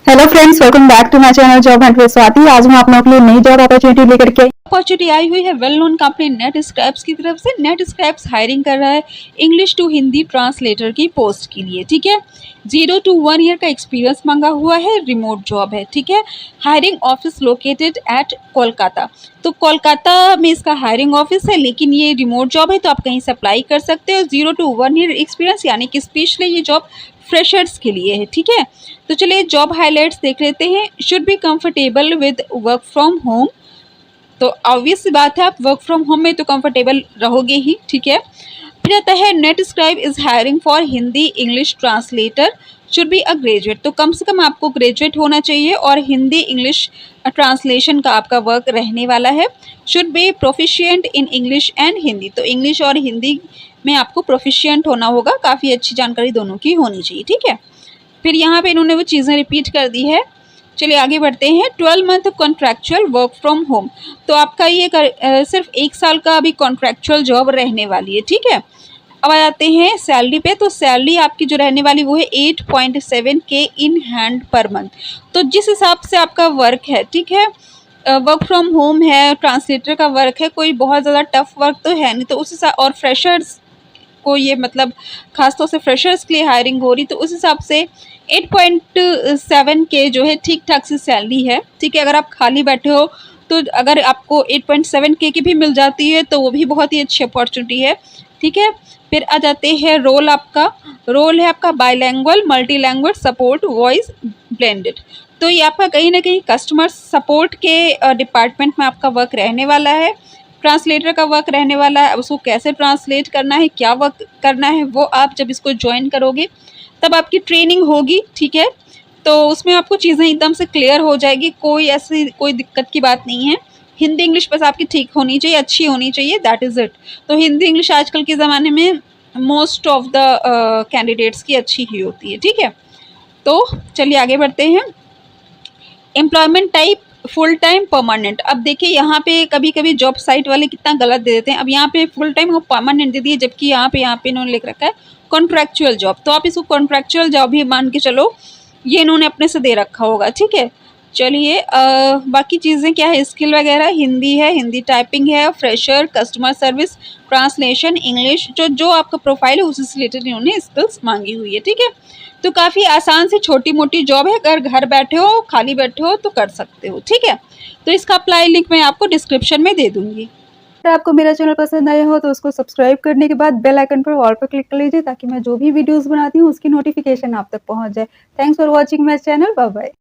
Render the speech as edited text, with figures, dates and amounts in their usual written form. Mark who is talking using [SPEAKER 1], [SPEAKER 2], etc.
[SPEAKER 1] Hello friends, welcome back to my channel job hunt with Swati. आज मैं आप लोगों के लिए नई जॉब अपॉर्चुनिटी लेकर के
[SPEAKER 2] अपॉर्चुनिटी आई हुई है well known company net scraps की तरफ से। नेट स्क्रैप्स हायरिंग कर रहा है इंग्लिश टू हिंदी ट्रांसलेटर की पोस्ट के लिए। ठीक है, 0 to 1 ईयर का एक्सपीरियंस मांगा हुआ है, रिमोट जॉब है। ठीक है, hiring office located at Kolkata. तो कोलकाता में इसका हायरिंग ऑफिस है, लेकिन ये रिमोट जॉब है तो आप कहीं से अप्लाई कर सकते हो। 0 to 1 ईयर एक्सपीरियंस यानी कि स्पेशली ये जॉब फ्रेशर्स के लिए है। ठीक है, तो चलिए जॉब हाईलाइट्स देख लेते हैं। Should be comfortable with work from home. तो ऑब्वियस सी बात है, आप वर्क फ्रॉम होम में तो कंफर्टेबल रहोगे ही। ठीक है, फिर आता है net scribe is hiring for Hindi English translator. Should be a graduate. तो कम से कम आपको ग्रेजुएट होना चाहिए और हिंदी इंग्लिश ट्रांसलेशन का आपका वर्क रहने वाला है। Should be proficient in English and Hindi. तो इंग्लिश और हिंदी में आपको प्रोफिशिएंट होना होगा, काफ़ी अच्छी जानकारी दोनों की होनी चाहिए। ठीक है, फिर यहाँ पे इन्होंने वो चीज़ें रिपीट कर दी है। चलिए आगे बढ़ते हैं। 12 month contractual work from home. तो आपका ये सिर्फ 1 साल का अभी कॉन्ट्रैक्चुअल जॉब रहने वाली है। ठीक है, अब आ जाते हैं सैलरी पे। तो सैलरी आपकी जो रहने वाली वो है 8.7 के इन हैंड पर मंथ। तो जिस हिसाब से आपका वर्क है, ठीक है, वर्क फ्रॉम होम है, ट्रांसलेटर का वर्क है, कोई बहुत ज़्यादा टफ वर्क तो है नहीं, तो उस हिसाब और फ्रेशर्स को ये मतलब खासतौर से फ्रेशर्स के लिए हायरिंग हो रही, तो उस हिसाब से 8.7 के जो है ठीक ठाक सी सैलरी है। ठीक है, अगर आप खाली बैठे हो तो अगर आपको 8.7 के की भी मिल जाती है तो वो भी बहुत ही अच्छी अपॉर्चुनिटी है। ठीक है, फिर आ जाते हैं रोल है आपका बाइलैंग्वेज मल्टीलैंग्वेज सपोर्ट वॉइस ब्लेंडेड। तो ये आपका कहीं ना कहीं कस्टमर सपोर्ट के डिपार्टमेंट में आपका वर्क रहने वाला है, ट्रांसलेटर का वर्क रहने वाला है। उसको कैसे ट्रांसलेट करना है, क्या वर्क करना है, वो आप जब इसको ज्वाइन करोगे तब आपकी ट्रेनिंग होगी। ठीक है, तो उसमें आपको चीज़ें एकदम से क्लियर हो जाएगी, कोई दिक्कत की बात नहीं है। हिंदी इंग्लिश बस आपकी ठीक होनी चाहिए, अच्छी होनी चाहिए, दैट इज़ इट। तो हिंदी इंग्लिश आजकल के ज़माने में मोस्ट ऑफ द कैंडिडेट्स की अच्छी ही होती है। ठीक है, तो चलिए आगे बढ़ते हैं। Employment type full time permanent. अब देखिए यहाँ पे कभी कभी जॉब साइट वाले कितना गलत दे देते हैं। अब यहाँ पे फुल टाइम और परमानेंट दे दिए, जबकि यहाँ पे इन्होंने लिख रखा है कॉन्ट्रैक्चुअल जॉब। तो आप इसको कॉन्ट्रैक्चुअल जॉब ही मान के चलो, ये इन्होंने अपने से दे रखा होगा। ठीक है, चलिए बाकी चीज़ें क्या है, स्किल वगैरह हिंदी है, हिंदी टाइपिंग है, fresher, customer service, translation, English, जो आपका प्रोफाइल है उसी से रिलेटेड इन्होंने स्किल्स मांगी हुई है। ठीक है, तो काफ़ी आसान सी छोटी मोटी जॉब है, अगर घर बैठे हो खाली बैठे हो तो कर सकते हो। ठीक है, तो इसका अप्लाई लिंक मैं आपको डिस्क्रिप्शन में दे दूंगी।
[SPEAKER 1] अगर आपको मेरा चैनल पसंद आया हो तो उसको सब्सक्राइब करने के बाद बेल आइकन पर ऑल पर क्लिक कर लीजिए, ताकि मैं जो भी वीडियोस बनाती हूँ उसकी नोटिफिकेशन आप तक पहुँच जाए। Thanks for watching my channel. Bye bye.